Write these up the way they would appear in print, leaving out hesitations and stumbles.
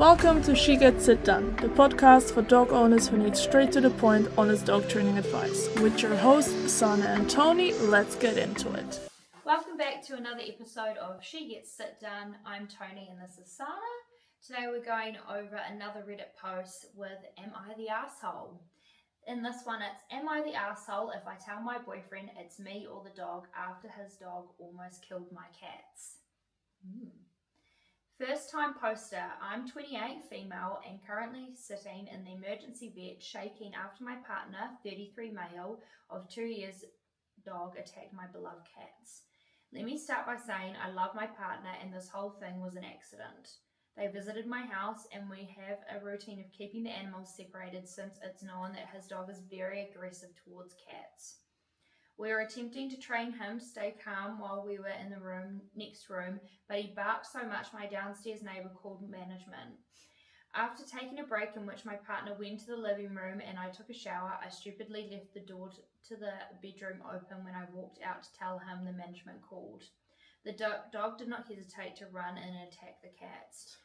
Welcome to She Gets It Done, the podcast for dog owners who need straight to the point, honest dog training advice. With your hosts, Sana and Tony, let's get into it. Welcome back to another episode of She Gets It Done. I'm Tony and this is Sana. Today we're going over another Reddit post with Am I the Arsehole? In this one it's, am I the arsehole if I tell my boyfriend it's me or the dog after his dog almost killed my cats? First time poster, I'm 28, female, and currently sitting in the emergency vet shaking after my partner, 33 male, of 2 years dog attacked my beloved cats. Let me start by saying I love my partner and this whole thing was an accident. They visited my house and we have a routine of keeping the animals separated since it's known that his dog is very aggressive towards cats. We were attempting to train him to stay calm while we were in the next room, but he barked so much my downstairs neighbour called management. After taking a break in which my partner went to the living room and I took a shower, I stupidly left the door to the bedroom open when I walked out to tell him the management called. The dog did not hesitate to run in and attack the cats.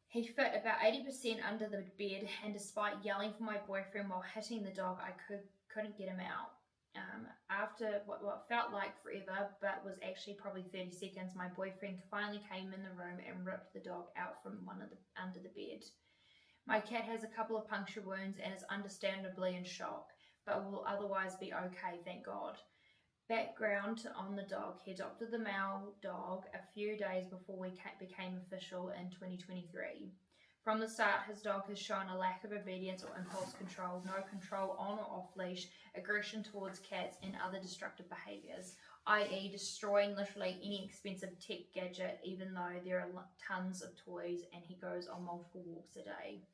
He fit about 80% under the bed, and despite yelling for my boyfriend while hitting the dog, I couldn't get him out. After what felt like forever, but was actually probably 30 seconds, my boyfriend finally came in the room and ripped the dog out from under the bed. My cat has a couple of puncture wounds and is understandably in shock, but will otherwise be okay, thank God. Background on the dog: he adopted the male dog a few days before we became official in 2023. From the start, his dog has shown a lack of obedience or impulse control, no control on or off leash, aggression towards cats, and other destructive behaviours, i.e. destroying literally any expensive tech gadget, even though there are tons of toys and he goes on multiple walks a day.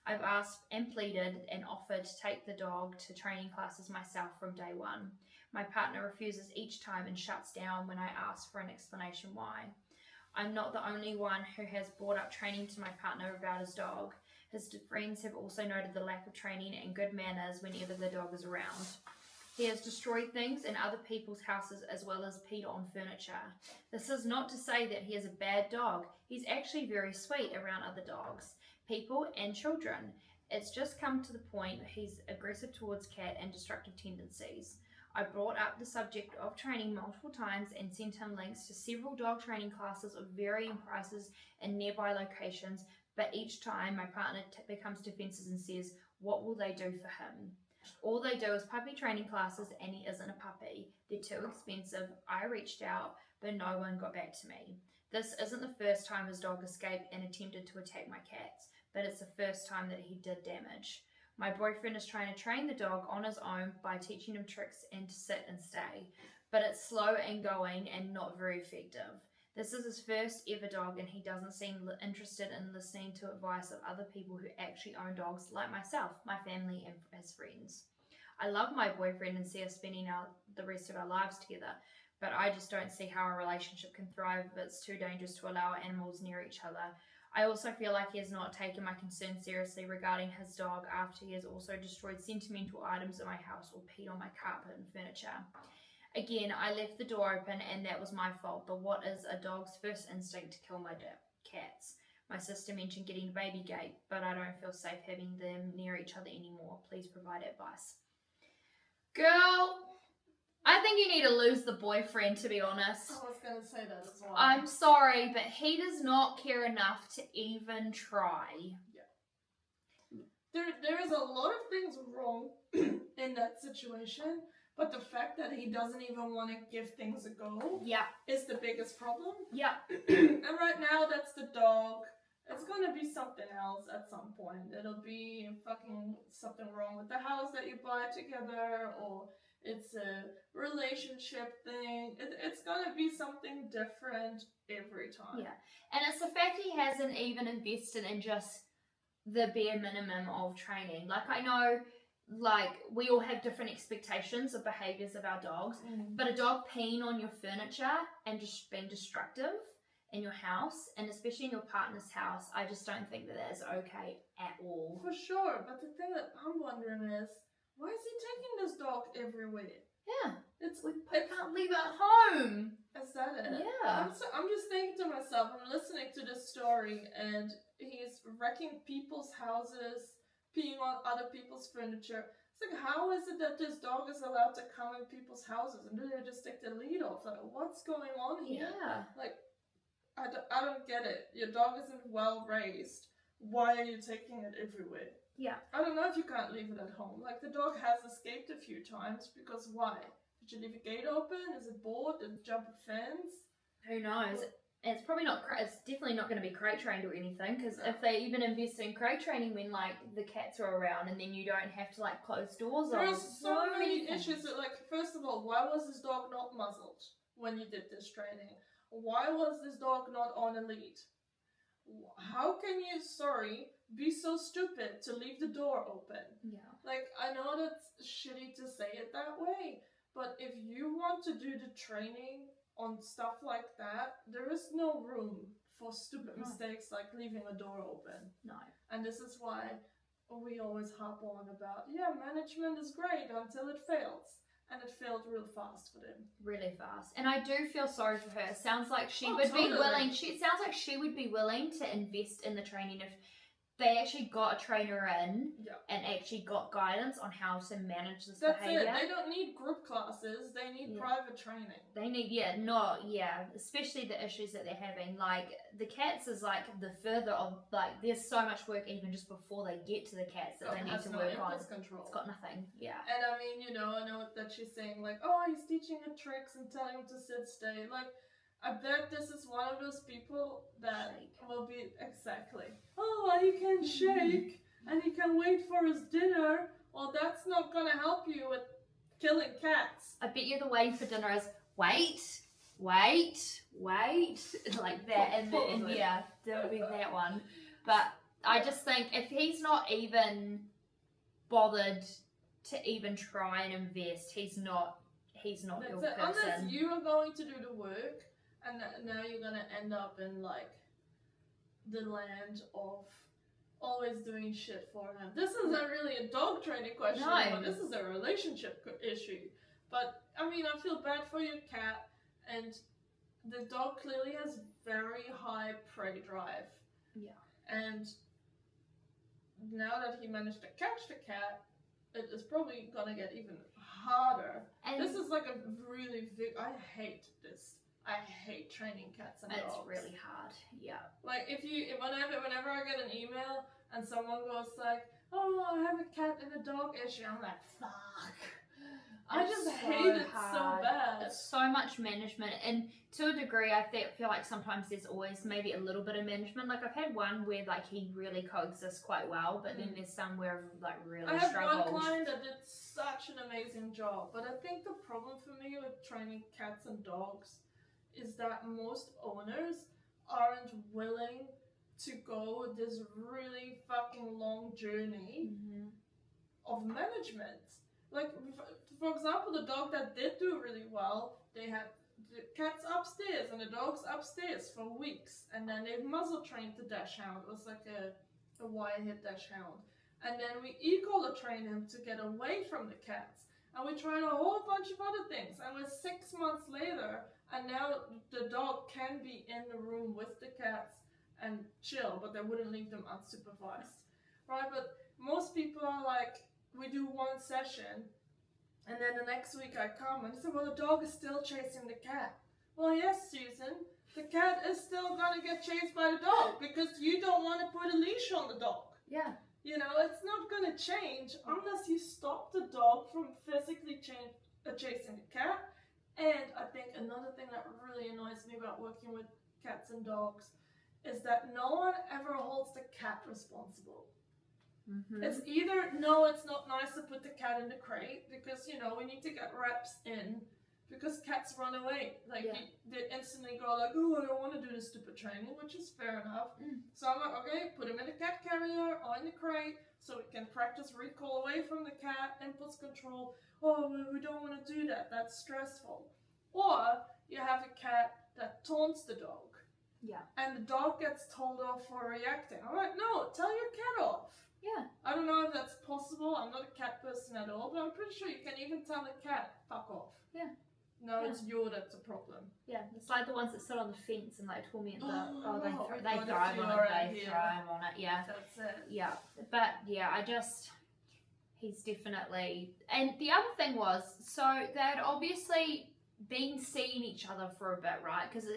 I've asked and pleaded and offered to take the dog to training classes myself from day one. My partner refuses each time and shuts down when I ask for an explanation why. I'm not the only one who has brought up training to my partner about his dog. His friends have also noted the lack of training and good manners whenever the dog is around. He has destroyed things in other people's houses as well as peed on furniture. This is not to say that he is a bad dog. He's actually very sweet around other dogs, people and children. It's just come to the point he's aggressive towards cat and destructive tendencies. I brought up the subject of training multiple times and sent him links to several dog training classes of varying prices in nearby locations, but each time my partner becomes defensive and says, what will they do for him? All they do is puppy training classes and he isn't a puppy. They're too expensive. I reached out, but no one got back to me. This isn't the first time his dog escaped and attempted to attack my cats, but it's the first time that he did damage. My boyfriend is trying to train the dog on his own by teaching him tricks and to sit and stay, but it's slow and going and not very effective. This is his first ever dog and he doesn't seem interested in listening to advice of other people who actually own dogs like myself, my family and his friends. I love my boyfriend and see us spending the rest of our lives together, but I just don't see how a relationship can thrive if it's too dangerous to allow animals near each other. I also feel like he has not taken my concern seriously regarding his dog after he has also destroyed sentimental items in my house or peed on my carpet and furniture. Again, I left the door open and that was my fault, but what is a dog's first instinct to kill my cats? My sister mentioned getting a baby gate, but I don't feel safe having them near each other anymore. Please provide advice. Girl, I think you need to lose the boyfriend, to be honest. I was going to say that as well. I'm sorry, but he does not care enough to even try. Yeah. There is a lot of things wrong in that situation, but the fact that he doesn't even want to give things a go is the biggest problem. Yeah. And right now, that's the dog. It's going to be something else at some point. It'll be fucking something wrong with the house that you buy together, or it's a relationship thing. It's going to be something different every time. Yeah. And it's the fact he hasn't even invested in just the bare minimum of training. Like, I know, like, we all have different expectations of behaviours of our dogs, but a dog peeing on your furniture and just being destructive in your house, and especially in your partner's house, I just don't think that is okay at all. For sure. But the thing that I'm wondering is, why is he taking this dog everywhere? Yeah. We can't leave it at home. Is that it? Yeah. I'm just thinking to myself, I'm listening to this story and he's wrecking people's houses, peeing on other people's furniture. It's like, how is it that this dog is allowed to come in people's houses and do they just take the lead off? Like, what's going on here? Yeah. Like, I don't get it. Your dog isn't well raised. Why are you taking it everywhere? Yeah. I don't know if you can't leave it at home. Like, the dog has escaped a few times because why? Did you leave a gate open? Is it bored? Did it jump a fence? Who knows? It's probably not. It's definitely not going to be crate trained or anything. Because if they even invest in crate training when like the cats are around, and then you don't have to like close doors. There's so many things. issues. That, like, first of all, why was this dog not muzzled when you did this training? Why was this dog not on a lead? How can you, be so stupid to leave the door open? Yeah. Like, I know that's shitty to say it that way, but if you want to do the training on stuff like that, there is no room for stupid mistakes like leaving a door open. No. And this is why we always harp on about, management is great until it fails. And it failed real fast for them. Really fast. And I do feel sorry for her. It sounds like she would be willing. It sounds like she would be willing to invest in the training if they actually got a trainer in and actually got guidance on how to manage this behavior. That's it. They don't need group classes. They need private training. They need, especially the issues that they're having. Like, the cats is like the further of, like, there's so much work even just before they get to the cats that they need to work on. Control. It's got nothing, And I mean, I know that she's saying, like, oh, he's teaching him tricks and telling him to sit, stay. Like, I bet this is one of those people that will be, exactly, oh, he can shake and he can wait for his dinner. Well, that's not going to help you with killing cats. I bet you the waiting for dinner is, wait, like that. And there would be that one. But I just think if he's not even bothered to even try and invest, he's not your person. Unless you are going to do the work. And now you're going to end up in, like, the land of always doing shit for him. This isn't really a dog training question, but this is a relationship issue. But, I mean, I feel bad for your cat, and the dog clearly has very high prey drive. Yeah. And now that he managed to catch the cat, it is probably going to get even harder. And this is like a really I hate this. I hate training cats and dogs. It's really hard, Like, whenever I get an email and someone goes like, oh, I have a cat and a dog issue, I'm like, fuck. I just hate it so bad. It's so much management, and to a degree, I feel like sometimes there's always maybe a little bit of management. Like, I've had one where, like, he really coexists quite well, but then there's some where I've, like, really struggled. I had one client that did such an amazing job, but I think the problem for me with training cats and dogs is that most owners aren't willing to go this really fucking long journey of management. Like, for example, the dog that did do really well, they had the cats upstairs and the dogs upstairs for weeks, and then they muzzle trained the dachshund. It was like a wire-haired dachshund. And then we e-collar trained him to get away from the cats. And we tried a whole bunch of other things. And we're 6 months later, and now the dog can be in the room with the cats and chill, but they wouldn't leave them unsupervised. Right? But most people are like, we do one session, and then the next week I come and say, well, the dog is still chasing the cat. Well, yes, Susan, the cat is still going to get chased by the dog because you don't want to put a leash on the dog. Yeah. It's not going to change unless you stop the dog from physically chasing the cat. And I think another thing that really annoys me about working with cats and dogs is that no one ever holds the cat responsible. It's either, no, it's not nice to put the cat in the crate because, we need to get reps in because cats run away. Like, they instantly go like, oh, I don't want to do this stupid training, which is fair enough. So I'm like, okay, put him in the cat carrier or in the crate so we can practice recall away from the cat, impulse control. Oh, we don't want to do that. That's stressful. Or you have a cat that taunts the dog. Yeah. And the dog gets told off for reacting. I'm like, no, tell your cat off. Yeah. I don't know if that's possible. I'm not a cat person at all, but I'm pretty sure you can even tell the cat, fuck off. Yeah. No, Yeah. it's you that's a problem. Yeah, it's like the ones that sit on the fence and like torment the. They God, thrive if on you're it. They here. thrive on it. Yeah. That's it. Yeah, but yeah, he's definitely. And the other thing was, so they'd obviously been seeing each other for a bit, right? Because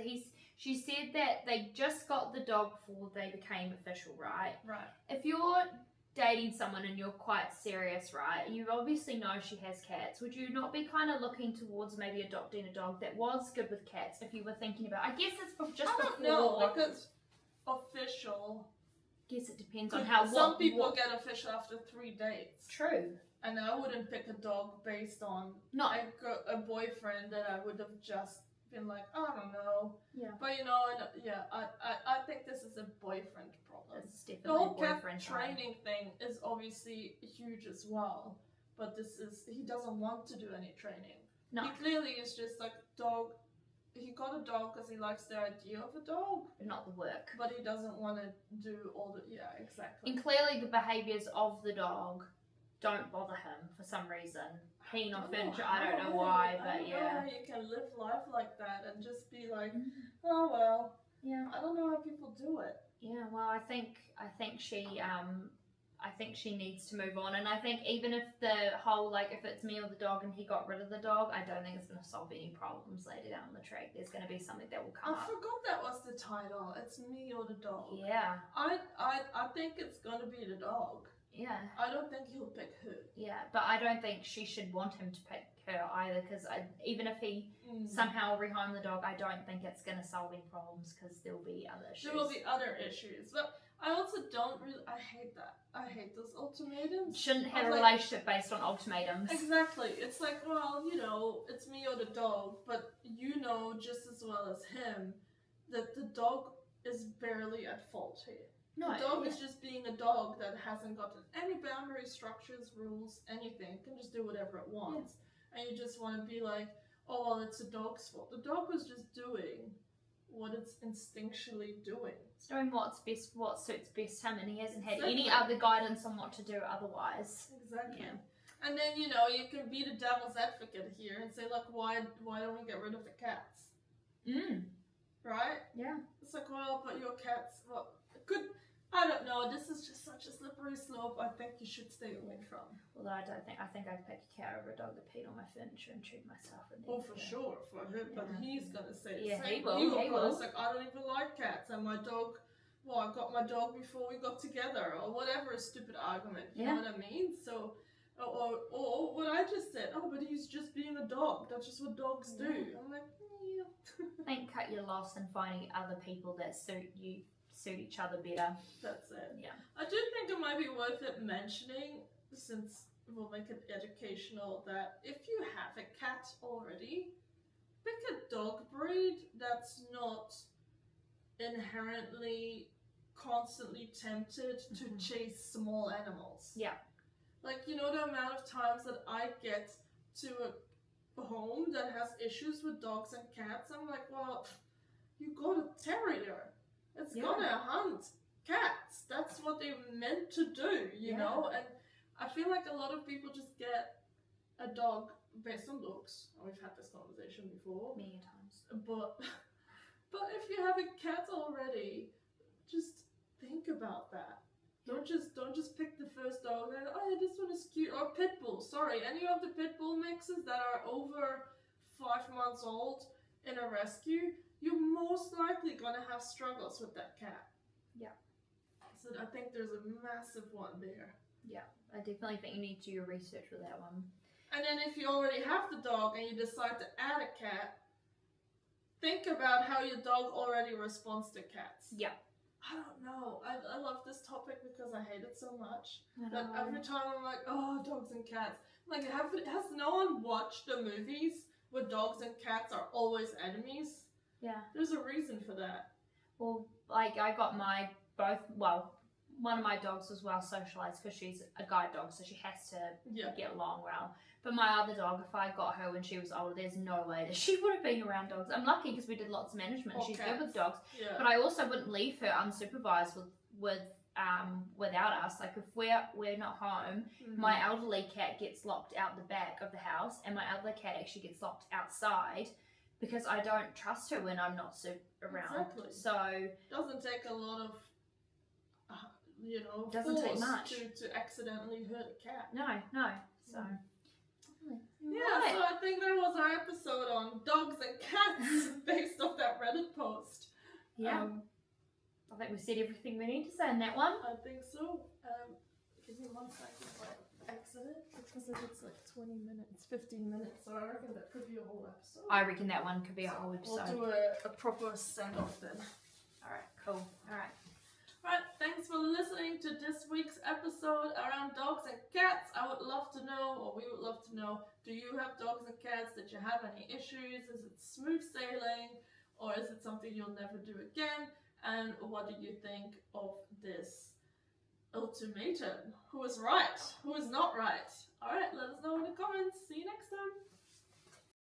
she said that they just got the dog before they became official, right? Right. If you're dating someone and you're quite serious, right? You obviously know she has cats. Would you not be kind of looking towards maybe adopting a dog that was good with cats if you were thinking about? I guess it's just I don't before. know, because official. Guess it depends on how. Some people get official after 3 dates. True. And I wouldn't pick a dog based on No. a boyfriend that I would have just been like, I don't know. Yeah. But you know, I think this is a boyfriend problem. It's The definitely whole cat boyfriend training thing is obviously huge as well. But he doesn't want to do any training. No. He clearly is just like dog. He got a dog because he likes the idea of a dog. Not the work. But he doesn't want to do all the, exactly. And clearly the behaviours of the dog don't bother him for some reason. Peeing on furniture, I don't know why, but I don't know yeah. how you can live life like that and just be like, oh well. Yeah. I don't know how people do it. Yeah, well, I think she needs to move on, and I think even if the whole, like, if it's me or the dog and he got rid of the dog, I don't think it's going to solve any problems later down the track. There's going to be something that will come I up. forgot that was the title. It's me or the dog. Yeah. I think it's going to be the dog. Yeah. I don't think he'll pick her. Yeah, but I don't think she should want him to pick her either, because even if he somehow rehome the dog, I don't think it's going to solve any problems, because there'll be other issues. There will be other issues, but I also don't really. I hate that. I hate those ultimatums. Shouldn't have a like, relationship based on ultimatums. Exactly. It's like, well, you know, it's me or the dog, but you know just as well as him that the dog is barely at fault here. No, the dog is just being a dog that hasn't gotten any boundary structures, rules, anything. It can just do whatever it wants. Yeah. And you just want to be like, oh, well, it's the dog's fault. The dog was just doing what it's instinctually doing. It's doing what suits best him, and he hasn't had any other guidance on what to do otherwise. Exactly. Yeah. And then, you know, you can be the devil's advocate here and say, like, why don't we get rid of the cats? Right? Yeah. It's like, well, but your cats, well, I don't know, this is just such a slippery slope I think you should stay away from. Although I think I'd pick a cat over a dog that peed on my furniture and chewed myself in there. Oh, for sure, for him, but he's gonna say the Yeah, same. he will. It's like, I don't even like cats, and my dog, well, I got my dog before we got together, or whatever a stupid argument, you know what I mean? So, or what I just said, oh, but he's just being a dog, that's just what dogs do. I'm like, yeah. I think cut your loss and finding other people that suit each other better. That's it. Yeah. I do think it might be worth it mentioning, since we'll make it educational, that if you have a cat already, pick a dog breed that's not inherently constantly tempted to chase small animals. Yeah. Like, you know, the amount of times that I get to a home that has issues with dogs and cats, I'm like, well, you got a terrier. It's gonna hunt cats. That's what they're meant to do, you know? And I feel like a lot of people just get a dog based on looks. We've had this conversation before. Many times. But if you have a cat already, just think about that. Don't just pick the first dog and, oh yeah, this one is cute. Or pit bull, sorry. Any of the pit bull mixes that are over 5 months old in a rescue, you're most likely gonna have struggles with that cat. Yeah. So I think there's a massive one there. Yeah, I definitely think you need to do your research with that one. And then if you already have the dog and you decide to add a cat, think about how your dog already responds to cats. Yeah. I don't know. I love this topic because I hate it so much. That every time I'm like, oh, dogs and cats. Like, has no one watched the movies where dogs and cats are always enemies? Yeah. There's a reason for that. Well, like, I got one of my dogs was well socialized because she's a guide dog, so she has to get along well. But my other dog, if I got her when she was older, there's no way that she would have been around dogs. I'm lucky because we did lots of management. She's good with dogs. Yeah. But I also wouldn't leave her unsupervised with without us. Like if we're not home, my elderly cat gets locked out the back of the house, and my other cat actually gets locked outside because I don't trust her when I'm not around. Exactly. So doesn't take a lot of doesn't take much to accidentally hurt a cat. No. So yeah, so I think that was our episode on dogs and cats based off that Reddit post. Yeah. I think we said everything we need to say in that one. I think so. Give me 1 second to exit it, because if it's like 20 minutes, 15 minutes, so I reckon that could be a whole episode. I reckon that one could be a whole episode. We'll do a proper send-off then. Alright, cool. Alright. Alright, thanks for listening to this week's episode around dogs and cats. I would love to know, or we would love to know, do you have dogs and cats? Did you have any issues? Is it smooth sailing? Or is it something you'll never do again? And what did you think of this ultimatum? Who is right? Who is not right? Alright, let us know in the comments. See you next time.